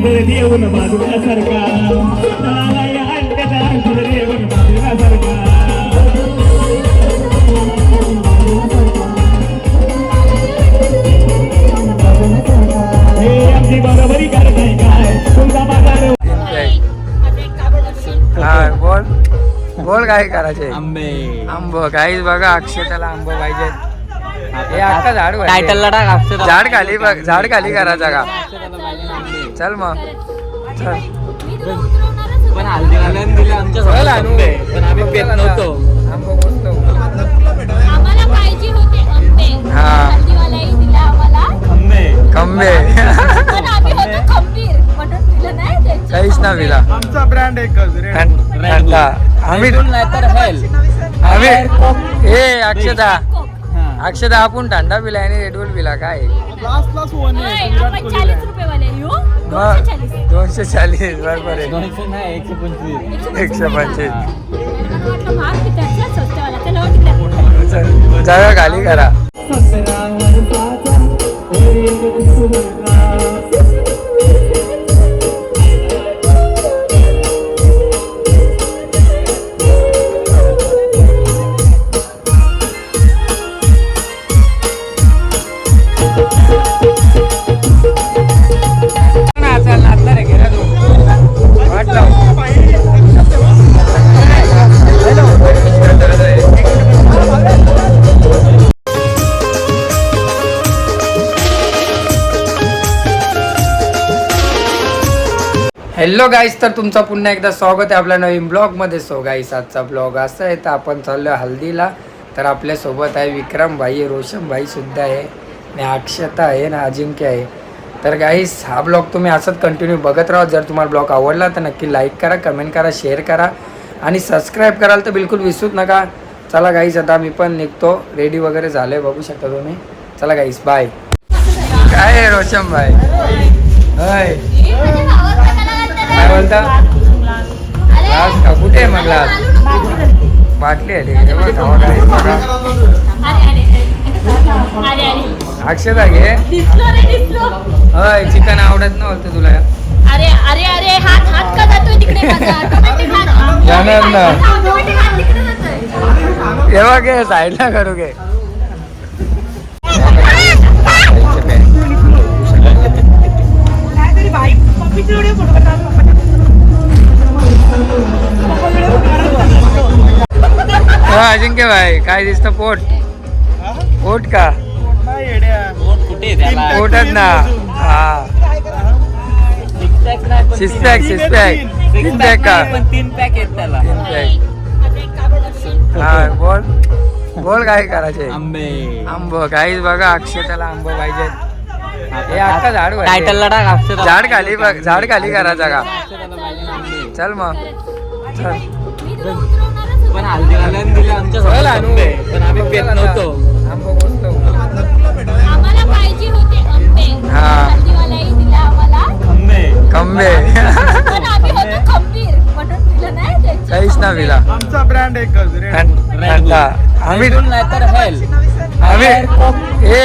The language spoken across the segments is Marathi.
देऊन बाजूला सरका देऊन बाजूला सरका हे आमची बरोबरी करताय काय तुमचा बाजार बोल बोल काय करायचे आंब काहीच बघा अक्षताला आंब पाहिजे हे अख्खा झाड टायटलला टाक झाड खाली बघ झाड खाली करायचा का चल मग चल पण हल्दीवाल्याने दिले आमच्या चल आणू पण आम्ही पेत नव्हतो आंब बसतो आम्हाला पाहिजे होते आंबे हा हल्दीवालाही दिला आम्हाला खंबे पण आम्ही होतो खंबीर म्हणून दिलं नाही त्याच्या काहीच ना विला आमचा ब्रँड एकच थंडा आम्ही आम्ही हे अक्षता आपण थंडा पिला आणि रेडबुल पिला काय आपण 40 रुपये वाले येऊ 240 240 बरोबर आहे 125 जागा खाली करा हॅलो गाईस, तर तुमचं पुन्हा एकदा स्वागत आहे आपल्या नवीन ब्लॉगमध्ये. सो गाईस, आजचा ब्लॉग असा आहे तर आपण चाललो आहे हल्दीला. तर आपल्यासोबत आहे विक्रम भाई, रोशन भाई सुद्धा आहे आणि अक्षता आहे ना अजिंक्य आहे. तर गाईस, हा ब्लॉग तुम्ही असंच कंटिन्यू बघत राहा. जर तुम्हाला ब्लॉग आवडला तर नक्की लाईक करा, कमेंट करा, शेअर करा आणि सबस्क्राईब कराल तर बिलकुल विसरूच नका. चला गाईस, आता मी पण निघतो, रेडी वगैरे झालं आहे बघू शकता तुम्ही. चला गाईस, बाय. काय आहे रोशन भाई? होय, काय बोलता? ग्लास का कुठे आहे मग? ग्लास बाटली आहे अक्षता घे. होय, चिकन आवडत नव्हतं तुला? अरे अरे अरे हात हात का जातोय तिकडे जाणार ना. तेव्हा घे, साईडला करू घे. अजिंक्य भाई, काय दिसतं? पोट पोट का? पोटच ना. हा, सिक्स पॅक का? 3 पॅक आहेत त्याला. 3 पॅक. हा, बोल बोल काय करायचे? आंब काहीच बघा अक्षताला आंब पाहिजे. हे अख्खा झाड टायटलला टाक झाड खाली बघ झाड खाली करायचा का चल मग चल पण हल्दीवाल्याने दिले आमच्या चल आणू पण आम्ही पेत नव्हतो आंब बसतो आम्हाला पाहिजे होते आंबे हा हल्दीवालाही दिला आम्हाला खंबे पण आम्ही होतो खंबीर म्हणून दिलं नाही त्याच्या काहीच ना विला आमचा ब्रँड एकच थंडा आम्ही हे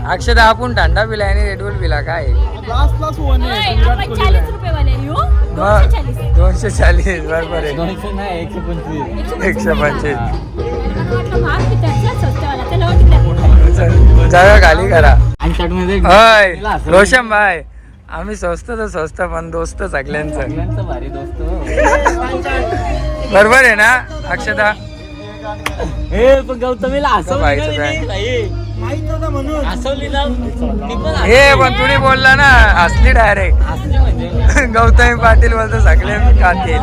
अक्षता आपण थंडा पिला आणि रेडबुल पिला काय आपण 40 रुपये वाले येऊ 240 बरोबर आहे 125 जागा खाली करा. होय रोशन भाई, आम्ही स्वस्त तर स्वस्त पण दोस्त सगळ्यांचं भारी दोस्त बरोबर आहे ना अक्षता? हे पण गौतमीला हसवली हे पण तुम्ही बोलला ना असली डायरेक्ट गौतमी पाटील बोलतो सगळे खातील.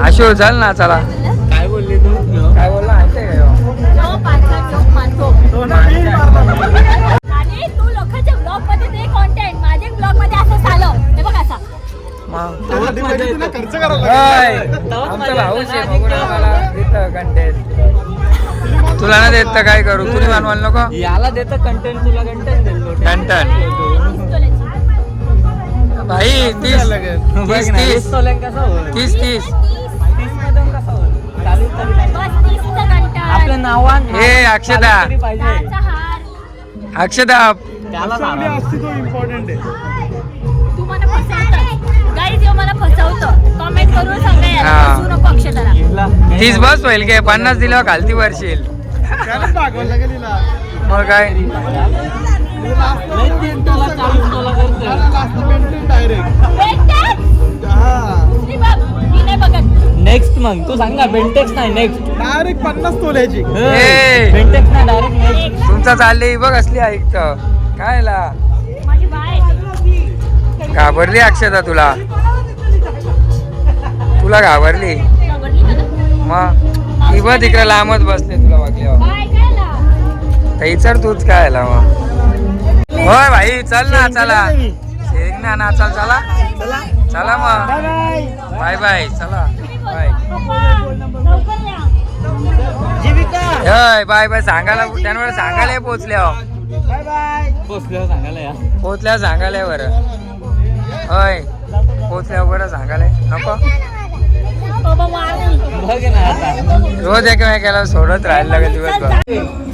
आशू चल ना चला. काय बोलली तू? काय बोलला माहिती आहे आणि तू लोकांच्या ब्लॉग मध्ये ते कंटेंट माझ्या ब्लॉग मध्ये असं झालं हे बघ असा आमचा भाऊच आहे बघून आम्हाला देतं कंटेंट. तुला ना देत तर काय करू? तुम्ही मानवाल नको याला देतं कंटेंट, तुला कंटेंट देतो कंटेंट भाई 30 कसं होईल? 30 बस 30चा घंटा नावान ए, अक्षता. पाहिजे काचा हार. अक्षदा त्याला चांगली सांगा. असते तो इम्पॉर्टंट आहे. तू मला फसवतो गाईज यो मला फसवतो. कमेंट करून सांगा याला हा. फसवू नको अक्षताला. हिला. तीच बस होईल काय 50 दिल्यावर खालती वरशील त्यालाच दाखवायला लागेल हिला. मग काय लय 3 तोला 40 तोला करते. Last painting direct. बेंटेक्स? हा दुसरी बघ. मी नाही बघत. नेक्स्ट मग तू सांग ना बेंटेक्स नाही नेक्स्ट. डायरेक्ट 50 तोल्याची. ए. बेंटेक्स नाही डायरेक्ट नेक्स्ट. तुमचा चालले बघ असली ऐकत काय ला माझी बाय. घाबरली अक्षता तुला घाबरली घाबरली का तू? मग ती बघ तिकडे लांबच बसले तुला वागल्यावर बाय काय ला? तर विचार तूच काय आला मग होय भाई चल ना चला शेख ना नाचाल चला चला मग बाय बाय चला बाय लवकर या. होय बाय बाय सांगायला त्यांवर सांगायला पोचल्या पोचल्यावर सांगायला या. पोचल्या सांगायला बरं होय पोचल्यावर बरं सांगायला नको बाबा मारली. बघ ना आता. रोज एकमेकाला सोडत राहायला लागेल दिवसभर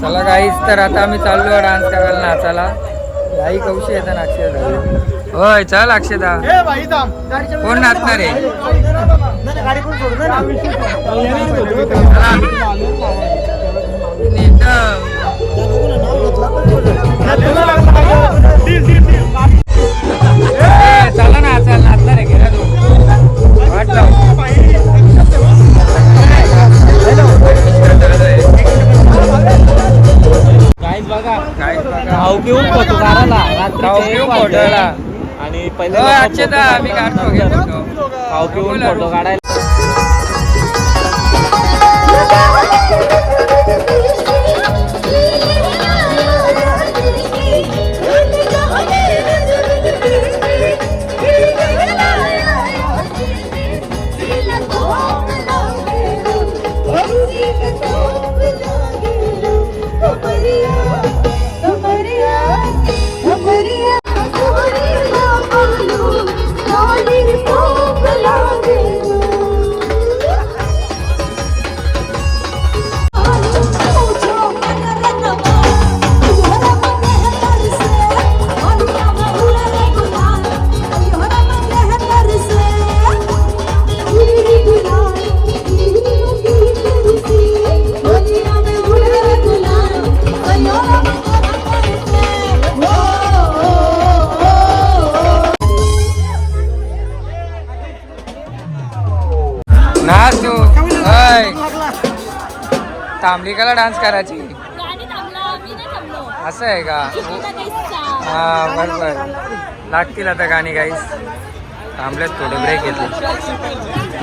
चला काहीच तर आता आम्ही चाललो डान्स करायला नाचायला आई कौशी येतात ना अक्षदा होय चल अक्षदा ए भाई थांब. कोण नाचणार आहे चला ना चल नाचणार आहे गेला तू वाट लाव गाईज बघा काय बघा भाव पिऊन फोटो काढायला रात्री भाव पिऊन photo काढायला. आणि पहिले होय अक्षदा आम्ही काढतो घेतो भाव पिऊन फोटो काढायला. नाच तू होय थांबली का डान्स करायची गाणी थांबला. मी नाही थांबलो. असं आहे का तुला दिसता. हा बरोबर लागतील आता गाणी काहीच थांबलेत थोडे ब्रेक घेतले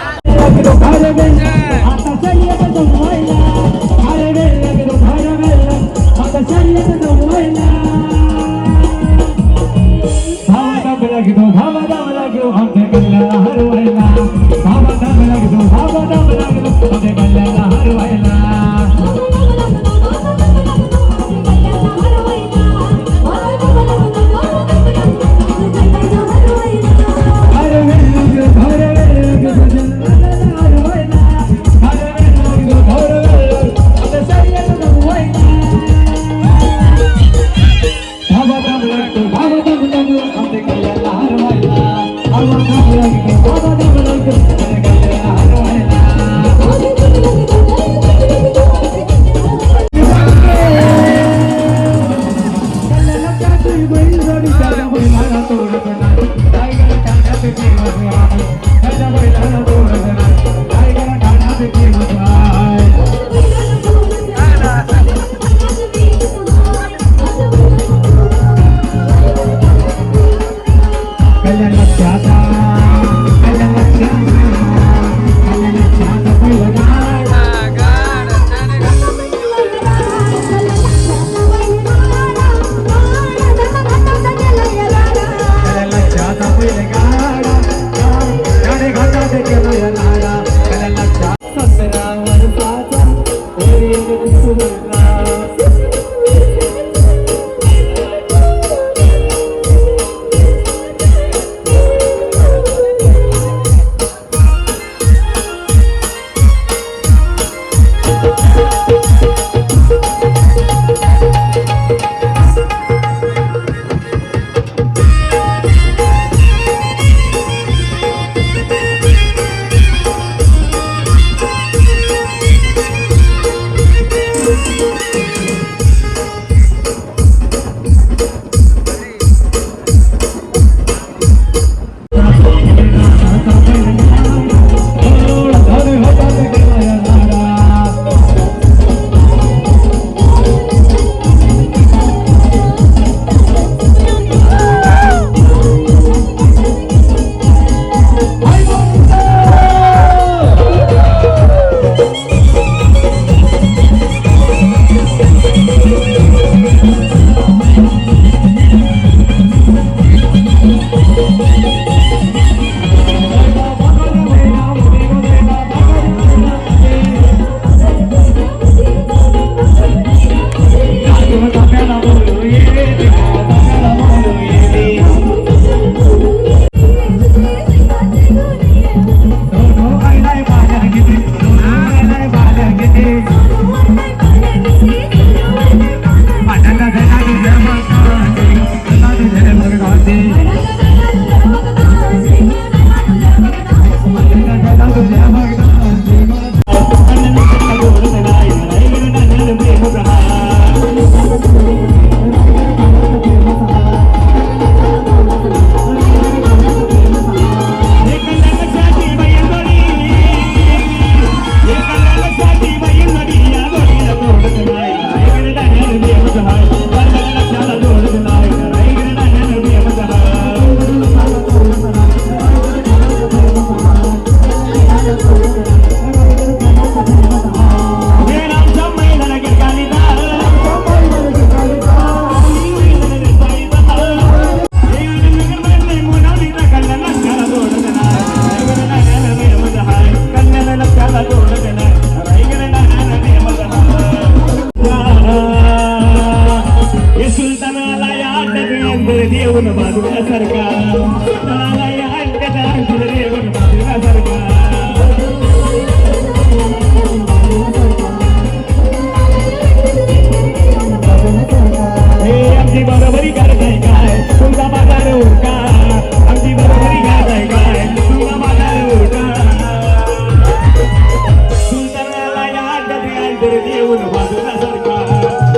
देऊन बाजूला सरका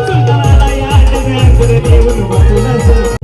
सुलतानाला या जगाकडे देऊन बाजूला सरका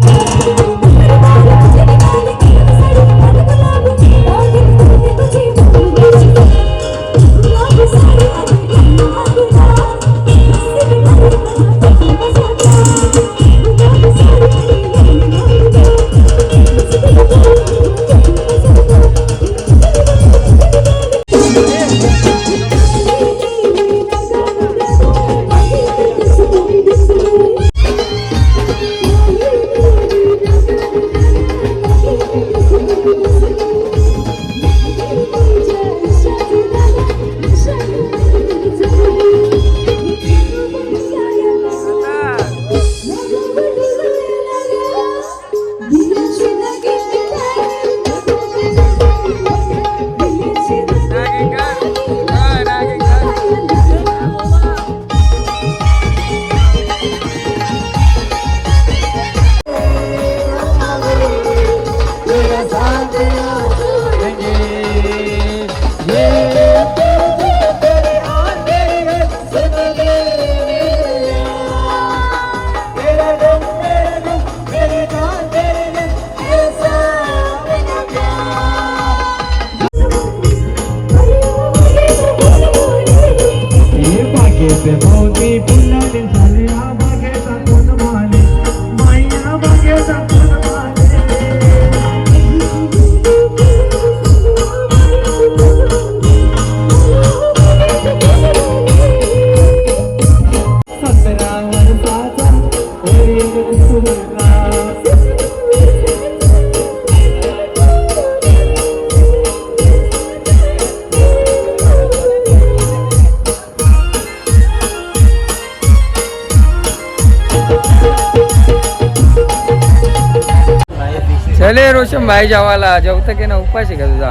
चले रोशन भाई जेवायला जेवतं की ना उपास आहे का तुझा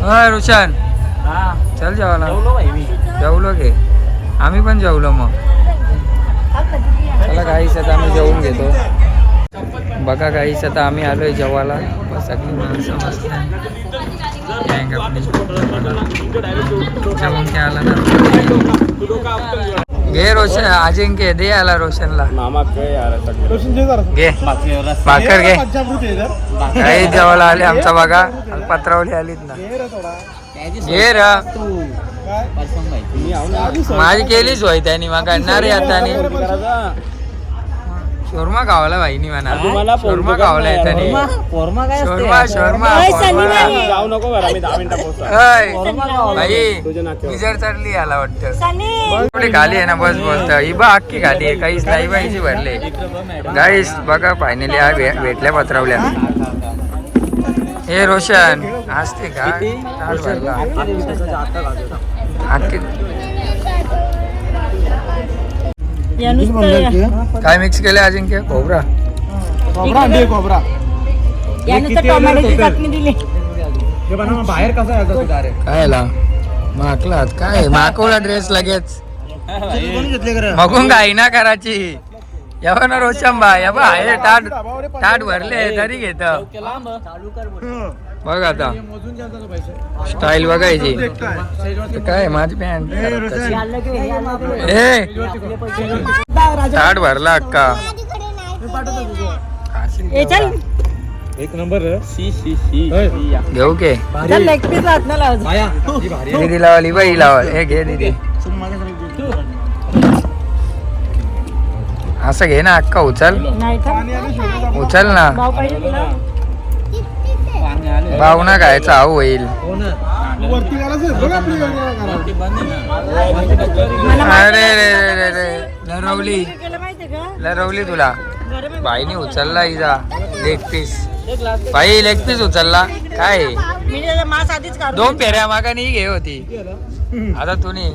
हा रोशन चल जेवायला जेवलो घे आम्ही पण जेवलो मग चला काहीच आता आम्ही जेवून घेतो बघा काहीच आता आम्ही आलोय जेवायला सगळी माणसं मस्त गँग आपली जेवून काय आला ना घे रोशन अजिंक्य दे आला रोशनला घे भाकर घे काही जेवायला आले आमचा बघा पत्रावली आलीत ना घे र माझी केलीच होय त्यांनी मग करणार रे आता शोरमा खावाला भाईनी म्हणा शोरमा खावाला येतानी शोरमा शोरमा जाऊ नको घरा मी 10 मिनिटं भाई मी जर चढली आला वाटतं खाली आहे ना बस बोलत ही बा अख्खी खाली आहे काहीच नाही बाईची भरले गाईस बघा फायनली हा भेटल्या पत्रावल्या हे रोशन असते का काय मिक्स केले अजिंक्य खोबरा खोबरा बाहेर कसं काय माकलात काय माकवला ड्रेस लगेच मगून घाई ना करायची यावं ना रोशंबा या बा हे ताट भरले तरी घेत बघ आता स्टाईल बघायची काय माझी पॅन्ट ताट भरला अक्का एक नंबर घेऊ के दीदी लावली बाई लावल हे घे दीदी असं घे ना अक्का उचल ना भावना खायचा हाऊ होईल अरे रे रे लरवली तुला बाईने उचलला इजा लेग पीस बाई लेग पीस उचलला काय 2 फेऱ्या मागा नाही घे होती आता तू नाही